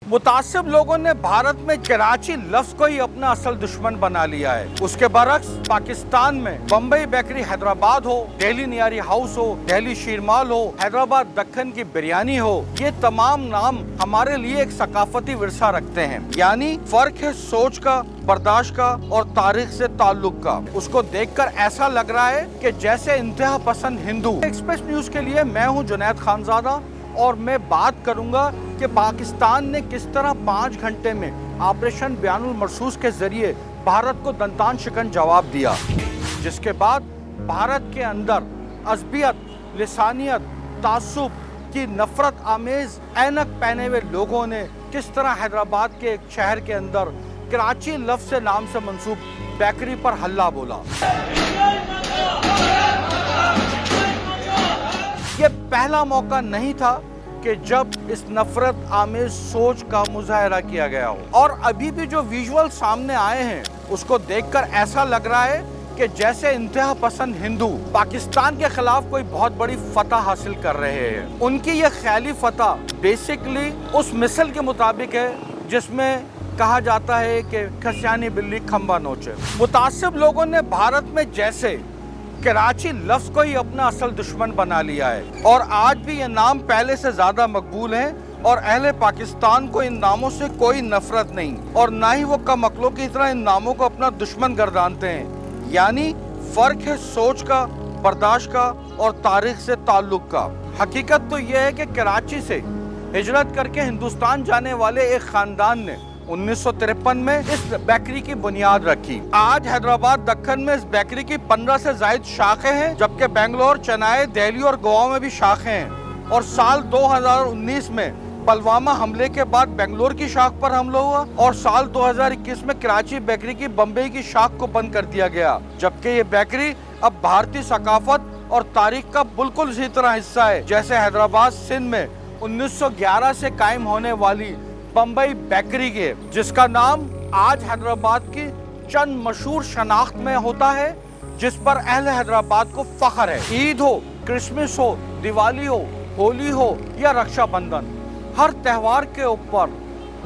मुतासिब लोगों ने भारत में कराची लफ्ज को ही अपना असल दुश्मन बना लिया है। उसके बरक्स पाकिस्तान में बम्बई बेकरी हैदराबाद हो, दिल्ली नियारी हाउस हो, दिल्ली शीरमाल हो, हैदराबाद दक्कन की बिरयानी हो, ये तमाम नाम हमारे लिए एक सकाफती विरसा रखते हैं। यानी फर्क है सोच का, बर्दाश्त का और तारीख से ताल्लुक का। उसको देखकर ऐसा लग रहा है कि जैसे इंतहा पसंद हिंदू। एक्सप्रेस न्यूज के लिए मैं हूँ जुनैद खानजादा और मैं बात करूंगा कि पाकिस्तान ने किस तरह 5 घंटे में ऑपरेशन बयानुल मरसूस के जरिए भारत को दंतान शिकन जवाब दिया, जिसके बाद भारत के अंदर अज़बियत, लिसानियत, तासुब की नफरत आमेज ऐनक पहने हुए लोगों ने किस तरह हैदराबाद के एक शहर के अंदर कराची लफ्ज़ से नाम से मंसूब बेकरी पर हल्ला बोला। ये पहला मौका नहीं था कि जब इस नफरत आमेज सोच का मुजाहरा किया गया हो, और अभी भी जो विजुअल सामने आए हैं उसको देखकर ऐसा लग रहा है कि जैसे इंतहा पसंद हिंदू पाकिस्तान के खिलाफ कोई बहुत बड़ी फतह हासिल कर रहे हैं। उनकी ये ख्याली फतह बेसिकली उस मिसल के मुताबिक है जिसमें कहा जाता है कि खसियानी बिल्ली खंबा नोचे। मुतासिब लोगों ने भारत में जैसे कराची लफ्ज को ही अपना असल दुश्मन बना लिया है, और आज भी ये नाम पहले से ज्यादा मकबूल हैं और अहले पाकिस्तान को इन नामों से कोई नफरत नहीं, और ना ही वो कम अक्लों की तरह इन नामों को अपना दुश्मन गर्दानते हैं। यानी फर्क है सोच का, बर्दाश्त का और तारीख से ताल्लुक का। हकीकत तो यह है कि कराची से हिजरत करके हिंदुस्तान जाने वाले एक खानदान ने 1953 में इस बेकरी की बुनियाद रखी। आज हैदराबाद दक्कन में इस बेकरी की 15 से ज्यादा शाखें हैं, जबकि बेंगलोर, चेन्नई, दिल्ली और गोवा में भी शाखें हैं। और साल 2019 में पुलवामा हमले के बाद बेंगलोर की शाख पर हमला हुआ, और साल 2021 में कराची बेकरी की बम्बई की शाख को बंद कर दिया गया, जबकि ये बेकरी अब भारतीय सकाफत और तारीख का बिल्कुल इसी तरह हिस्सा है जैसे हैदराबाद सिंध में 1911 से कायम होने वाली बम्बई बेकरी के, जिसका नाम आज हैदराबाद की चंद मशहूर शनाख्त में होता है, जिस पर अहले हैदराबाद को फख्र है। ईद हो, क्रिसमस हो, दिवाली हो, होली हो या रक्षाबंधन, हर त्यौहार के ऊपर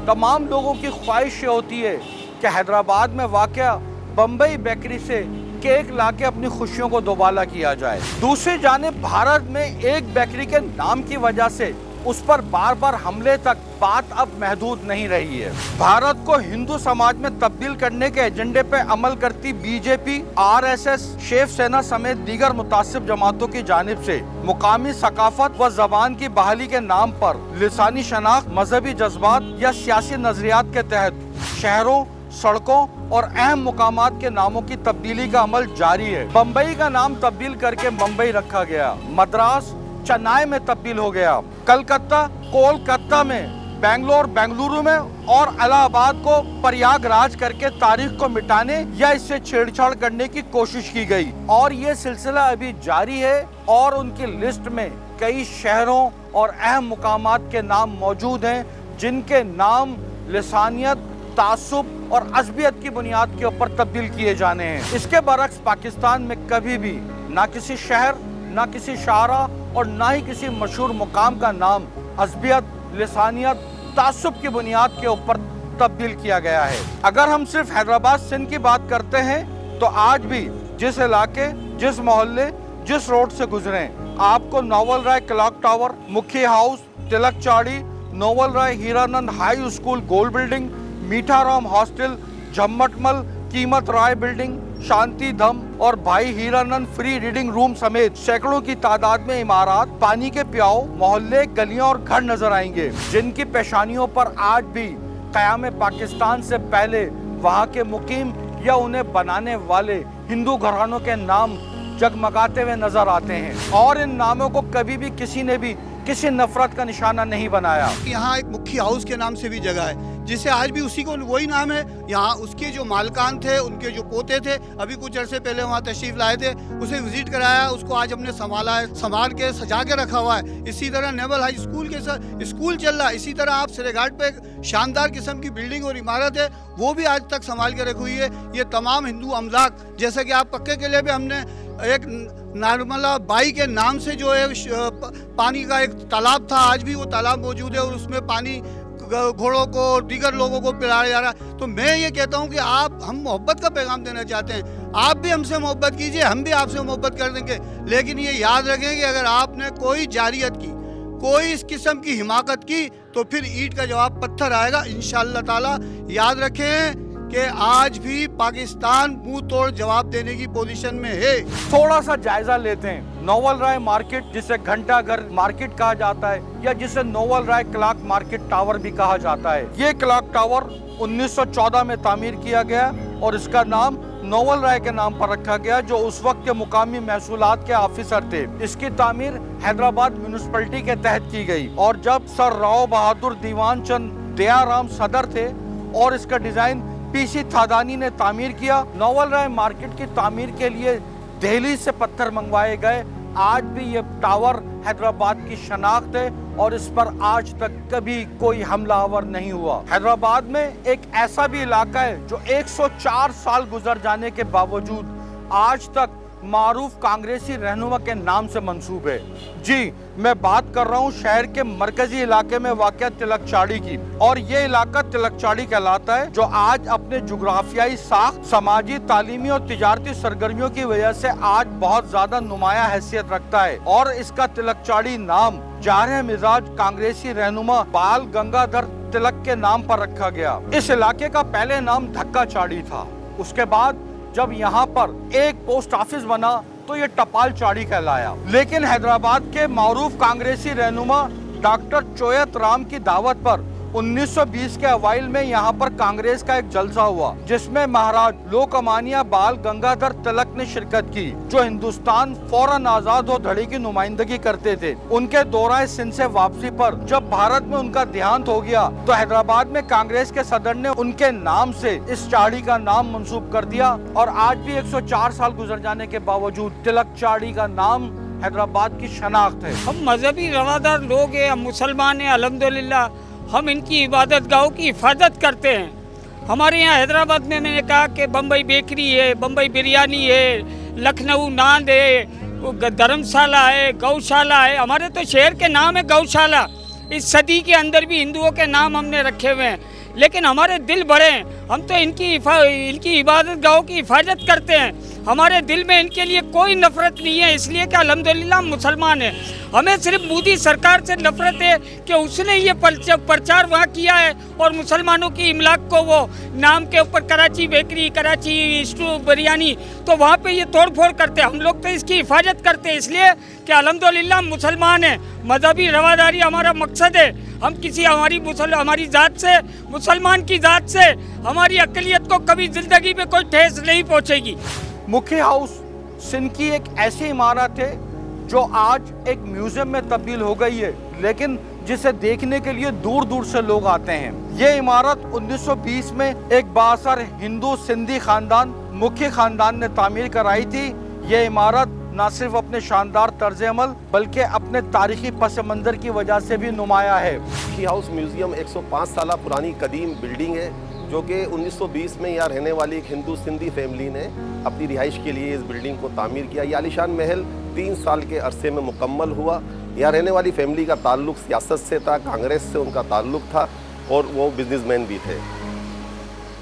तमाम लोगों की ख्वाहिश होती है कि हैदराबाद में वाक़या बम्बई बेकरी से केक लाके अपनी खुशियों को दोबाला किया जाए। दूसरी जानिब भारत में एक बेकरी के नाम की वजह से उस पर बार बार हमले तक बात अब महदूद नहीं रही है। भारत को हिंदू समाज में तब्दील करने के एजेंडे पे अमल करती बीजेपी, आरएसएस, शिव सेना समेत दीगर मुतासिब जमातों की जानिब से मुकामी सकाफत व जबान की बहाली के नाम पर लिसानी शनाख्त, मजहबी जज्बात या सियासी नजरियात के तहत शहरों, सड़कों और अहम मुकामात के नामों की तब्दीली का अमल जारी है। बम्बई का नाम तब्दील करके मुंबई रखा गया, मद्रास चेन्नई में तब्दील हो गया, कलकत्ता कोलकाता में, बेंगलोर बेंगलुरु में, और इलाहाबाद को प्रयागराज करके तारीख को मिटाने या इससे छेड़छाड़ करने की कोशिश की गई। और ये सिलसिला अभी जारी है, और उनकी लिस्ट में कई शहरों और अहम मुकामात के नाम मौजूद हैं जिनके नाम लिसानियत, तासुब और अज़बियत की बुनियाद के ऊपर तब्दील किए जाने हैं। इसके बरक्स पाकिस्तान में कभी भी ना किसी शहर, ना किसी शारा और ना ही किसी मशहूर मुकाम का नाम अज़बियत, लिसानियत, तासुब की बुनियाद के ऊपर तब्दील किया गया है। अगर हम सिर्फ हैदराबाद सिंध की बात करते हैं तो आज भी जिस इलाके, जिस मोहल्ले, जिस रोड से गुजरें, आपको Naval Rai clock tower, Mukhi house, Tilak Chadi, Naval Rai Hiranand high school gold building, Mitharam hostel, Jhamatmal, Keemat Rai building, शांति धम और भाई हीरानंद फ्री रीडिंग रूम समेत सैकड़ों की तादाद में इमारत, पानी के प्याऊ, मोहल्ले, गलियां और घर नजर आएंगे, जिनकी पेशानियों पर आज भी क़याम पाकिस्तान से पहले वहां के मुकीम या उन्हें बनाने वाले हिंदू घरानों के नाम जगमगाते हुए नजर आते हैं, और इन नामों को कभी भी किसी ने भी किसी नफरत का निशाना नहीं बनाया। यहाँ एक मुखी हाउस के नाम से भी जगह है, जिसे आज भी उसी को वही नाम है। यहाँ उसके जो मालकान थे, उनके जो पोते थे, अभी कुछ अर्से पहले वहाँ तशरीफ लाए थे, उसे विजिट कराया, उसको आज हमने संभाला है, संभाल के सजा के रखा हुआ है। इसी तरह नेवल हाई स्कूल के साथ स्कूल चल रहा है। इसी तरह आप सिरेघाट पे एक शानदार किस्म की बिल्डिंग और इमारत है, वो भी आज तक संभाल के रखी हुई है। ये तमाम हिंदू अमलाक, जैसे कि आप पक्के के लिए भी हमने एक नर्मला बाई के नाम से जो है पानी का एक तालाब था, आज भी वो तालाब मौजूद है और उसमें पानी घोड़ों को और दीगर लोगों को पिलाया जा रहा है। तो मैं ये कहता हूँ कि हम मोहब्बत का पैगाम देना चाहते हैं, आप भी हमसे मोहब्बत कीजिए, हम भी आपसे मोहब्बत कर देंगे। लेकिन ये याद रखें कि अगर आपने कोई जारियत की, कोई इस किस्म की हिमाकत की, तो फिर ईंट का जवाब पत्थर आएगा इंशाअल्लाह ताला। याद रखें कि आज भी पाकिस्तान मुंह तोड़ जवाब देने की पोजीशन में है। थोड़ा सा जायजा लेते हैं नोवल राय मार्केट, जिसे घंटा घर मार्केट कहा जाता है या जिसे novel Rai clock market tower भी कहा जाता है। ये क्लॉक टावर 1914 में तामीर किया गया और इसका नाम नोवल राय के नाम पर रखा गया, जो उस वक्त के मुकामी महसूलात के ऑफिसर थे। इसकी तामीर हैदराबाद म्यूनिसिपैलिटी के तहत की गई और जब सर राव बहादुर दीवान चंद दयाराम सदर थे और इसका डिजाइन पीसी थादानी ने तामीर किया। नोवल राय मार्केट की तामीर के लिए दिल्ली से पत्थर मंगवाए गए। आज भी ये टावर हैदराबाद की शनाख्त है और इस पर आज तक कभी कोई हमलावर नहीं हुआ। हैदराबाद में एक ऐसा भी इलाका है जो 104 साल गुजर जाने के बावजूद आज तक मारूफ कांग्रेसी रहनुमा के नाम से मंसूब है। जी, मैं बात कर रहा हूँ शहर के मरकजी इलाके में वाक़या तिलकचाड़ी की, और ये इलाका तिलकचाड़ी कहलाता है, जो आज अपने जुग्राफियाई साख्त, समाजी, तालीमी और तिजारती सरगर्मियों की वजह से आज बहुत ज्यादा नुमाया हैसियत रखता है। और इसका तिलकचाड़ी नाम जारह मिजाज कांग्रेसी रहनुमा बाल गंगाधर तिलक के नाम पर रखा गया। इस इलाके का पहले नाम धक्काचाड़ी था। उसके बाद जब यहाँ पर एक पोस्ट ऑफिस बना तो ये टपाल चाड़ी कहलाया। लेकिन हैदराबाद के मारूफ कांग्रेसी रहनुमा डॉक्टर चोयत राम की दावत पर 1920 के अवाइल में यहाँ पर कांग्रेस का एक जलसा हुआ, जिसमें महाराज लोकमान्य बाल गंगाधर तिलक ने शिरकत की, जो हिंदुस्तान फौरन आजाद हो धड़ी की नुमाइंदगी करते थे। उनके दौरान सिंध से वापसी पर जब भारत में उनका देहांत हो गया तो हैदराबाद में कांग्रेस के सदर ने उनके नाम से इस चाड़ी का नाम मंसूब कर दिया और आज भी 104 साल गुजर जाने के बावजूद तिलक चाड़ी का नाम हैदराबाद की शनाख्त है। हम मजहबी रवादार लोग हैं, हम मुसलमान हैं, अल्हम्दुलिल्लाह हम इनकी इबादत गाहों की हिफाजत करते हैं। हमारे यहाँ हैदराबाद में मैंने कहा कि बम्बई बेकरी है, बम्बई बिरयानी है, लखनऊ नांद है, धर्मशाला है, गौशाला है। हमारे तो शहर के नाम है गौशाला। इस सदी के अंदर भी हिंदुओं के नाम हमने रखे हुए हैं, लेकिन हमारे दिल बड़े हैं। हम तो इनकी इबादत गाहों की हिफाजत करते हैं। हमारे दिल में इनके लिए कोई नफरत नहीं है, इसलिए कि अल्हम्दुलिल्लाह हम मुसलमान हैं। हमें सिर्फ मोदी सरकार से नफरत है कि उसने ये प्रचार वहाँ किया है और मुसलमानों की इमलाक को वो नाम के ऊपर कराची बेकरी, कराची स्टू बिरयानी, तो वहाँ पे ये तोड़ फोड़ करते हैं। हम लोग तो इसकी हिफाजत करते हैं, इसलिए कि अल्हम्दुलिल्लाह हम मुसलमान हैं। मजहबी रवादारी हमारा मकसद है। हम किसी हमारी ज़ात से, मुसलमान की ज़ात से हमारी अक़लियत को कभी ज़िंदगी में कोई ठेस नहीं पहुँचेगी। मुखी हाउस सिंध की एक ऐसी इमारत है जो आज एक म्यूजियम में तब्दील हो गई है, लेकिन जिसे देखने के लिए दूर दूर से लोग आते हैं। ये इमारत 1920 में एक बाअसर हिंदू सिंधी खानदान मुखी खानदान ने तामीर कराई थी। ये इमारत न सिर्फ अपने शानदार तर्ज अमल बल्कि अपने तारीखी पस मंज़र की वजह से भी नुमाया है। मुखी हाउस म्यूजियम 105 साल पुरानी कदीम बिल्डिंग है, जो कि 1920 में यहाँ रहने वाली एक हिंदू सिंधी फैमिली ने अपनी रिहाइश के लिए इस बिल्डिंग को तामीर किया। ये आलीशान महल 3 साल के अरसे में मुकम्मल हुआ। यहाँ रहने वाली फैमिली का ताल्लुक सियासत से था, कांग्रेस से उनका ताल्लुक था और वो बिजनेसमैन भी थे।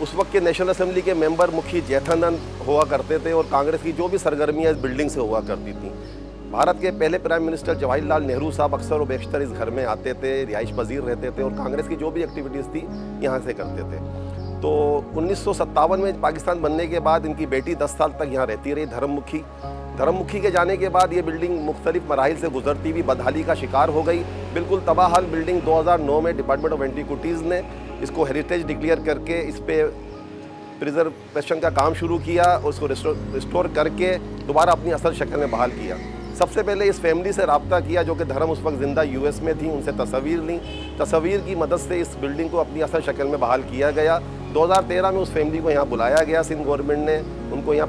उस वक्त के नेशनल असेंबली के मेंबर मुखी जैठानंद हुआ करते थे और कांग्रेस की जो भी सरगर्मियाँ इस बिल्डिंग से हुआ करती थी। भारत के पहले प्राइम मिनिस्टर जवाहरलाल नेहरू साहब अक्सर व बेशतर इस घर में आते थे, रिहाइश पजीर रहते थे और कांग्रेस की जो भी एक्टिविटीज़ थी यहाँ से करते थे। तो 1957 में पाकिस्तान बनने के बाद इनकी बेटी 10 साल तक यहाँ रहती रही, धर्ममुखी के जाने के बाद ये बिल्डिंग मुख्तलिफ मराहिल से गुजरती हुई बदहाली का शिकार हो गई। बिल्कुल तबाहाल बिल्डिंग 2009 में डिपार्टमेंट ऑफ एंटीक्विटीज़ ने इसको हेरिटेज डिक्लेयर करके इस पर प्रिजर्वेशन का काम शुरू किया और उसको रिस्टोर करके दोबारा अपनी असल शक्ल में बहाल किया। सबसे पहले इस फैमिली से रब्ता किया जो कि धर्म उस वक्त ज़िंदा यूएस में थी, उनसे तस्वीर ली। तस्वीर की मदद से इस बिल्डिंग को अपनी असल शक्ल में बहाल किया गया। 2013 में उस फैमिली को यहाँ बुलाया गया, सिंध गवर्नमेंट ने उनको यहाँ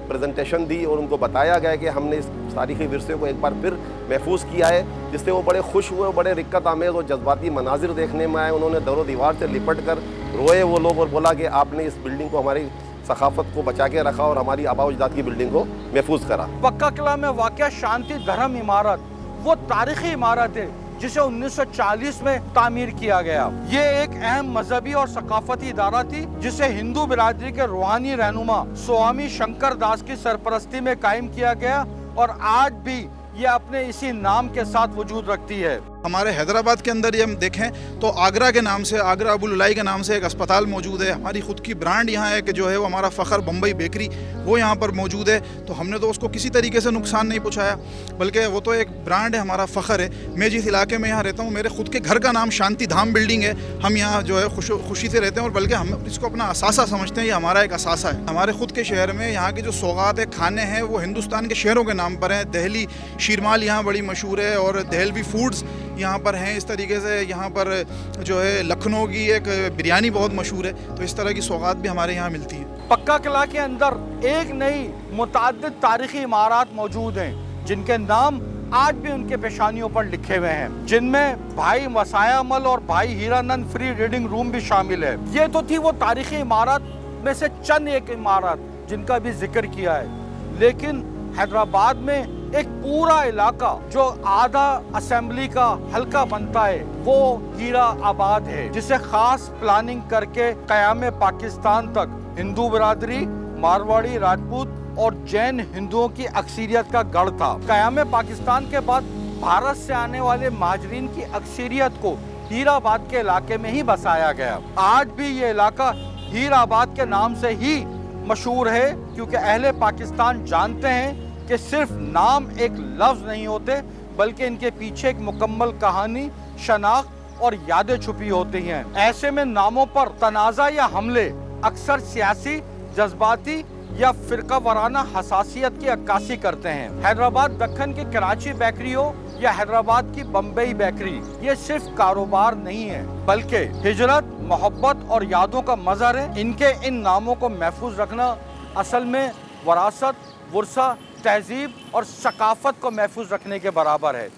प्रेजेंटेशन दी और उनको बताया गया कि हमने इस तारीख़ी विरसे को एक बार फिर महफूज किया है, जिससे वो बड़े खुश हुए, बड़े रिक्कत आमेज़ और जज्बाती मनाजिर देखने में आए। उन्होंने दरो दीवार से लिपट कर रोए वो लोग और बोला कि आपने इस बिल्डिंग को, हमारी सखाफत को बचा के रखा और हमारी आबा अजदाद की बिल्डिंग को महफूज करा। पक्का किला में वाक़या शांति धर्म इमारत वो तारीखी इमारत है जिसे 1940 में तामीर किया गया। ये एक अहम मजहबी और सकाफती इदारा थी जिसे हिंदू बिरादरी के रूहानी रहनुमा स्वामी शंकर दास की सरपरस्ती में कायम किया गया और आज भी ये अपने इसी नाम के साथ वजूद रखती है। हमारे हैदराबाद के अंदर ये हम देखें तो आगरा के नाम से, आगरा अबुल उलाई के नाम से एक अस्पताल मौजूद है। हमारी खुद की ब्रांड यहाँ है कि जो है वो हमारा फ़ख्र बम्बई बेकरी वो यहाँ पर मौजूद है। तो हमने तो उसको किसी तरीके से नुकसान नहीं पहुँचाया, बल्कि वो तो एक ब्रांड है, हमारा फ़ख्र है। मैं जिस इलाके में यहाँ रहता हूँ, मेरे खुद के घर का नाम शांति धाम बिल्डिंग है। हम यहाँ जो है खुशी से रहते हैं और बल्कि हम इसको अपना असासा समझते हैं। ये हमारा एक असासा है। हमारे खुद के शहर में यहाँ के जो सौगात है, खाने हैं, वो हिंदुस्तान के शहरों के नाम पर हैं। दहली शीरमाल यहाँ बड़ी मशहूर है और दहलवी फूड्स यहाँ पर हैं। इस तरीके से यहाँ पर जो है लखनऊ की एक बिरयानी बहुत मशहूर है। तो इस तरह की सौगात भी हमारे यहाँ मिलती है। पक्का किला के अंदर एक नई मुतअद्दिद तारीखी इमारत मौजूद हैं जिनके नाम आज भी उनके पेशानियों पर लिखे हुए हैं, जिनमें भाई वसायामल और भाई हीरानंद फ्री रीडिंग रूम भी शामिल है। ये तो थी वो तारीखी इमारत में से चंद एक इमारत जिनका भी जिक्र किया है, लेकिन हैदराबाद में एक पूरा इलाका जो आधा असेंबली का हल्का बनता है वो हीरा आबाद है, जिसे खास प्लानिंग करके क़याम पाकिस्तान तक हिंदू बिरादरी, मारवाड़ी, राजपूत और जैन हिंदुओं की अक्सरियत का गढ़ था। क़याम पाकिस्तान के बाद भारत से आने वाले महाजरीन की अक्सरियत को हीराबाद के इलाके में ही बसाया गया। आज भी ये इलाका हीराबाद के नाम से ही मशहूर है, क्योंकि अहले पाकिस्तान जानते हैं कि सिर्फ नाम एक लफ्ज नहीं होते, बल्कि इनके पीछे एक मुकम्मल कहानी, शनाख्त और यादें छुपी होती हैं। ऐसे में नामों पर तनाज़ा या हमले अक्सर सियासी, जज्बाती या फिरका वाराना हसासियत की अक्कासी करते हैं। हैदराबाद दक्खन की कराची बेकरी हो या हैदराबाद की बम्बई बेकरी, ये सिर्फ कारोबार नहीं है बल्कि हिजरत, मोहब्बत और यादों का मज़हर है। इनके इन नामों को महफूज रखना असल में वरासत, वर्सा, तहजीब और सकाफत को महफूज रखने के बराबर है।